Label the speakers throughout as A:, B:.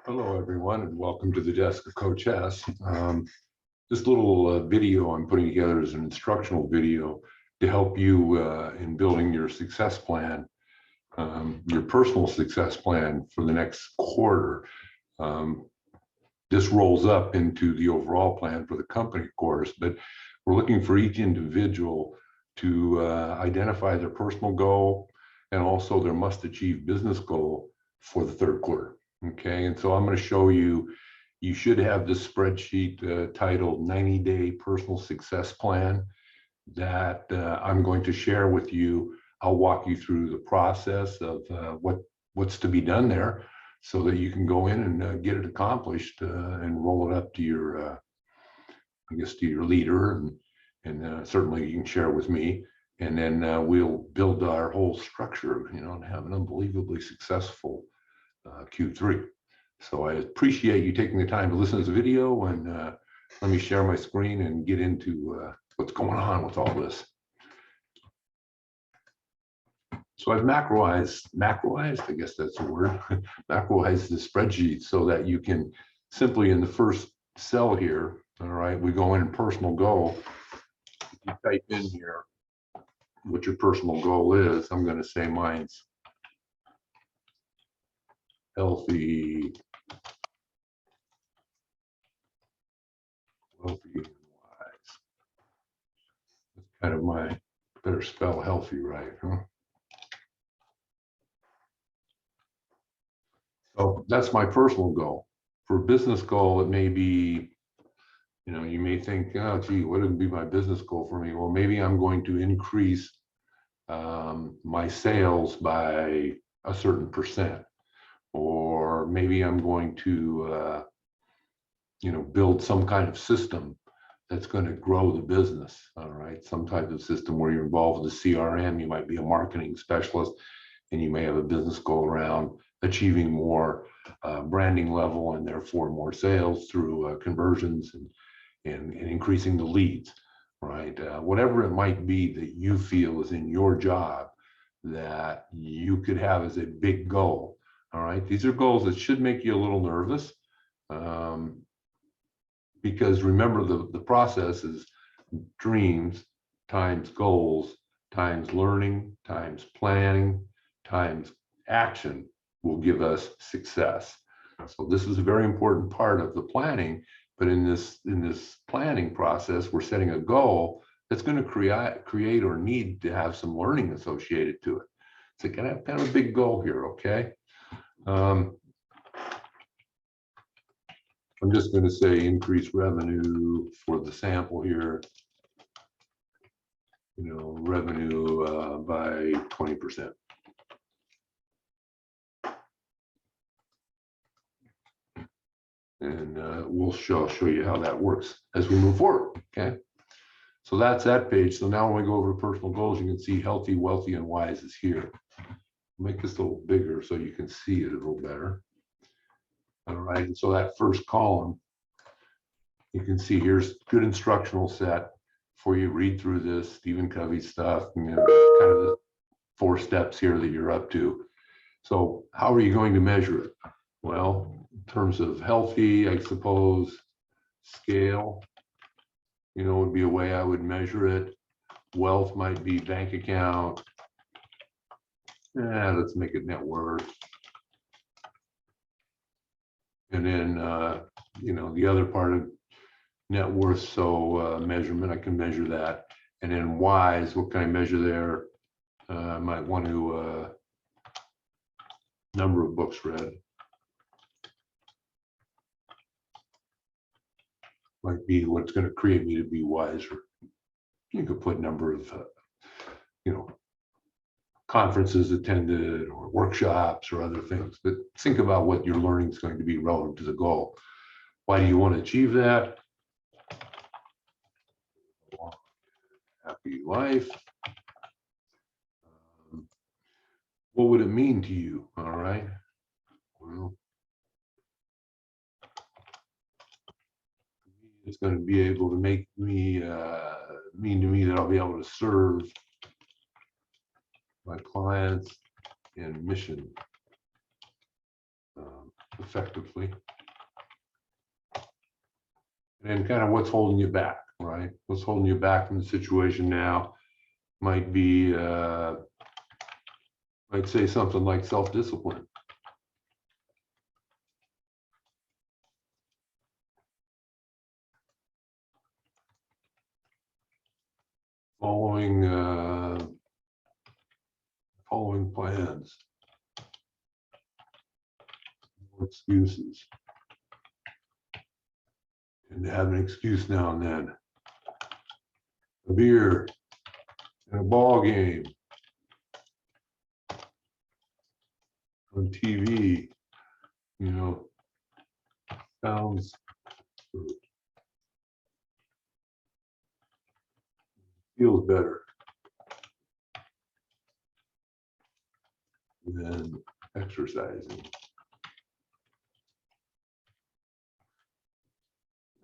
A: Hello, everyone, and welcome to the desk of Coach Hess. This little video I'm putting together is an instructional video to help you in building your success plan, your personal success plan for the next quarter. This rolls up into the overall plan for the company, of course, but we're looking for each individual to identify their personal goal and also their must-achieve business goal for the third quarter. Okay, and so I'm going to show you, you should have this spreadsheet titled 90-Day Personal Success Plan that I'm going to share with you. I'll walk you through the process of what's to be done there so that you can go in and get it accomplished and roll it up to your, I guess, to your leader, and certainly you can share with me. And then we'll build our whole structure, you know, and have an unbelievably successful Q3. So I appreciate you taking the time to listen to this video, and let me share my screen and get into what's going on with all this. So I've macroized, I guess that's the word, macroized the spreadsheet so that you can simply in the first cell here, all right, we go in personal goal. You type in here what your personal goal is. I'm going to say mine's healthy, wealthy, and wise. That's kind of my, better spell healthy right, huh? So that's my personal goal. For a business goal, it may be, you know, you may think, oh, gee, what would be my business goal for me? Well, maybe I'm going to increase my sales by a certain percent. Or maybe I'm going to, you know, build some kind of system that's going to grow the business. All right, some type of system where you're involved with the CRM. You might be a marketing specialist, and you may have a business goal around achieving more branding level and therefore more sales through conversions and increasing the leads. Right, whatever it might be that you feel is in your job that you could have as a big goal. All right, these are goals that should make you a little nervous because remember the process is dreams times goals times learning times planning times action will give us success. So this is a very important part of the planning, but in this planning process, we're setting a goal that's going to create or need to have some learning associated to it. So kind of a big goal here, okay? I'm just going to say increase revenue for the sample here, you know, revenue by 20%. And we'll show you how that works as we move forward, okay? So that's that page. So now when we go over personal goals, you can see healthy, wealthy, and wise is here. Make this a little bigger so you can see it a little better. All right, and so that first column, you can see here's good instructional set for you. Read through this Stephen Covey stuff, and kind of the 4 steps here that you're up to. So how are you going to measure it? Well, in terms of healthy, I suppose scale, you know, would be a way I would measure it. Wealth might be bank account. Let's make it net worth. And then, you know, the other part of net worth, so measurement, I can measure that. And then wise, what can I measure there? I might want to, number of books read. Might be what's going to create me to be wiser. You could put number of, you know, conferences attended or workshops or other things, but think about what your learning is going to be relevant to the goal. Why do you want to achieve that? Happy life. What would it mean to you? All right. Well, it's going to be able to make me mean to me that I'll be able to serve my clients and mission effectively. And kind of what's holding you back, right? What's holding you back from the situation now might be, might say something like self-discipline. Following plans, more excuses, and to have an excuse now and then. A beer and a ball game on TV, you know, sounds good. Feels better than exercising.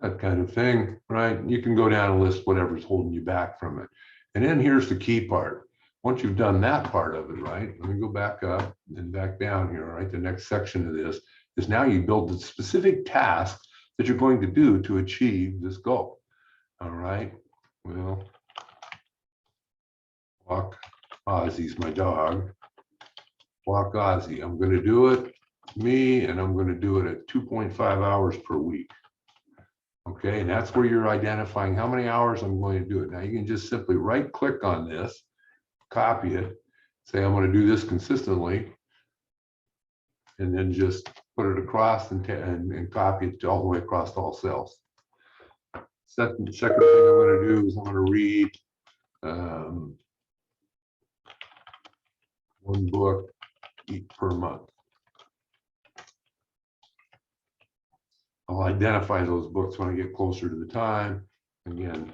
A: That kind of thing, right? You can go down and list whatever's holding you back from it. And then here's the key part. Once you've done that part of it, right? Let me go back up and back down here, right? The next section of this is now you build the specific task that you're going to do to achieve this goal. All right. Well, walk Ozzy's my dog. Walk Ozzy. I'm going to do it, me, and I'm going to do it at 2.5 hours per week. Okay, and that's where you're identifying how many hours I'm going to do it. Now you can just simply right click on this, copy it, say I'm going to do this consistently, and then just put it across and copy it all the way across all cells. Second thing I'm going to do is I'm going to read one book per month. I'll identify those books when I get closer to the time. Again,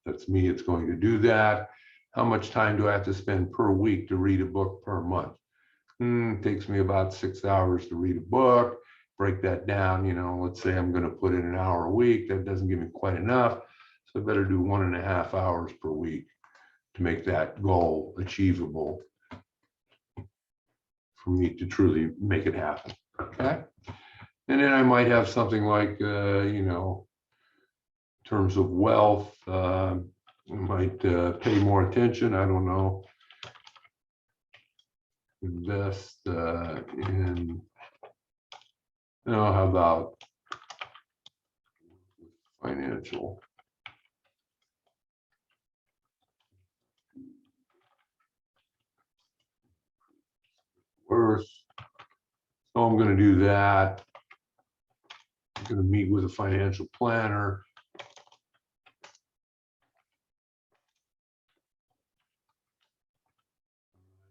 A: that's me, it's going to do that. How much time do I have to spend per week to read a book per month? It takes me about 6 hours to read a book. Break that down, you know, let's say I'm going to put in an hour a week. That doesn't give me quite enough. So I better do 1.5 hours per week to make that goal achievable for me to truly make it happen. Okay. And then I might have something like, you know, in terms of wealth, I might pay more attention. I don't know. Invest in, you know, how about financial? Worth. So I'm going to do that. I'm going to meet with a financial planner.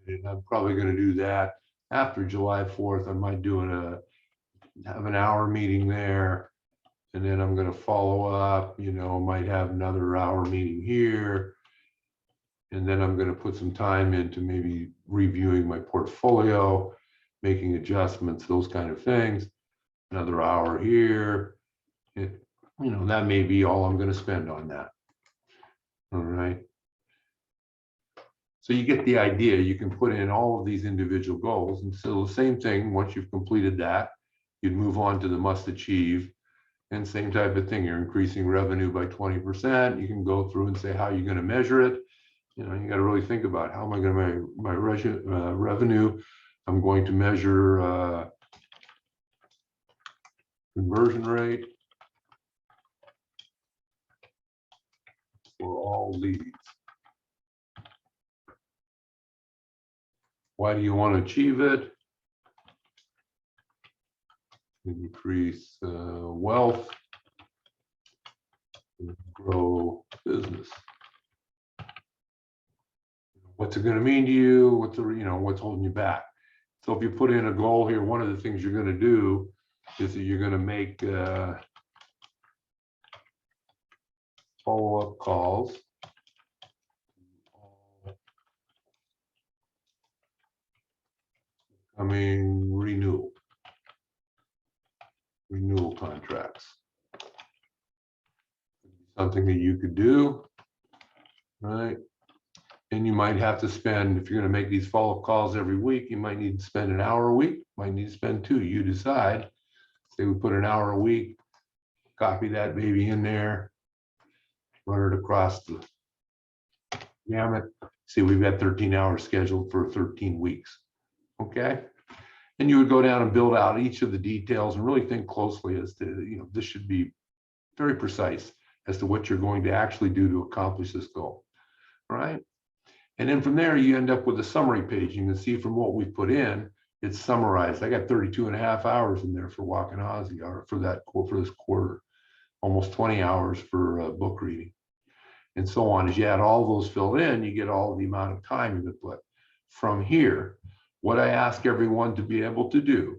A: And I'm probably going to do that after July 4th. I might do have an hour meeting there. And then I'm going to follow up, you know, might have another hour meeting here. And then I'm going to put some time into maybe reviewing my portfolio, making adjustments, those kind of things. Another hour here. You know, that may be all I'm going to spend on that. All right. So you get the idea. You can put in all of these individual goals. And so the same thing, once you've completed that, you'd move on to the must achieve. And same type of thing. You're increasing revenue by 20%. You can go through and say how you're going to measure it. You know, you got to really think about how am I going to measure my revenue. I'm going to measure conversion rate for all leads. Why do you want to achieve it? Increase wealth, grow business. What's it going to mean to you? What's what's holding you back? So if you put in a goal here, one of the things you're going to do is that you're going to make follow-up calls. Renewal contracts. Something that you could do, right? And you might have to spend, if you're going to make these follow-up calls every week, you might need to spend an hour a week, might need to spend 2, you decide. Say we put an hour a week, copy that baby in there, run it across the gamut. See, we've got 13 hours scheduled for 13 weeks. Okay. And you would go down and build out each of the details and really think closely as to, this should be very precise as to what you're going to actually do to accomplish this goal. All right. And then from there, you end up with a summary page. You can see from what we've put in, it's summarized. I got 32 and a half hours in there for Walking Aussie, or for this quarter, almost 20 hours for book reading, and so on. As you add all those filled in, you get all the amount of time you could put. From here, what I ask everyone to be able to do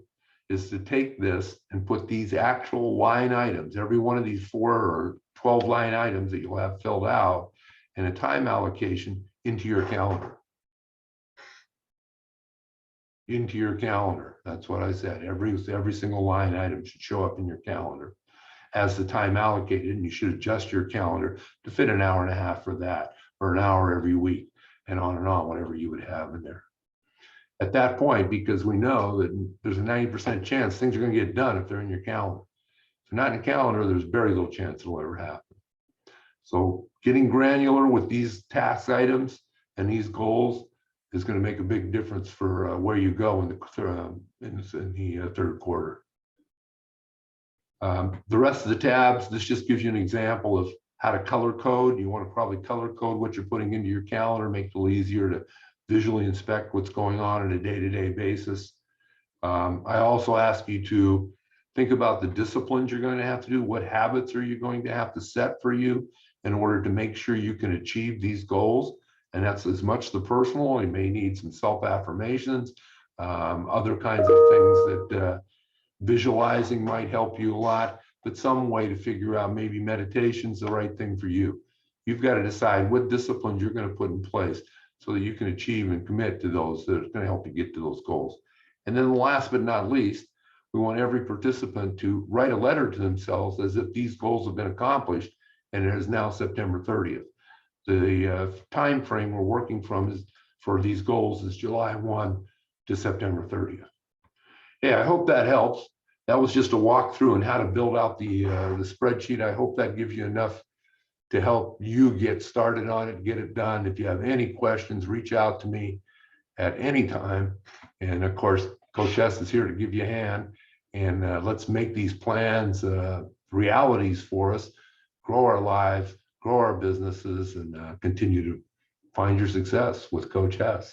A: is to take this and put these actual line items, every one of these 4 or 12 line items that you'll have filled out, and a time allocation into your calendar. Into your calendar. That's what I said. Every single line item should show up in your calendar as the time allocated, and you should adjust your calendar to fit an hour and a half for that, or an hour every week, and on, whatever you would have in there. At that point, because we know that there's a 90% chance things are going to get done if they're in your calendar. If they're not in the calendar, there's very little chance it'll ever happen. So getting granular with these task items and these goals is going to make a big difference for where you go in the third quarter. The rest of the tabs, this just gives you an example of how to color code. You want to probably color code what you're putting into your calendar, make it a little easier to visually inspect what's going on a day-to-day basis. I also ask you to think about the disciplines you're going to have to do. What habits are you going to have to set for you in order to make sure you can achieve these goals? And that's as much the personal. You may need some self-affirmations, other kinds of things that visualizing might help you a lot, but some way to figure out maybe meditation's the right thing for you. You've got to decide what disciplines you're going to put in place so that you can achieve and commit to those that are going to help you get to those goals. And then last but not least, we want every participant to write a letter to themselves as if these goals have been accomplished, and it is now September 30th. The time frame we're working from is for these goals is July 1 to September 30th. Yeah, I hope that helps. That was just a walkthrough on how to build out the spreadsheet. I hope that gives you enough to help you get started on it, get it done. If you have any questions, reach out to me at any time. And of course, Coach Hess is here to give you a hand. And let's make these plans realities for us, grow our lives, grow our businesses, and continue to find your success with Coach Hess.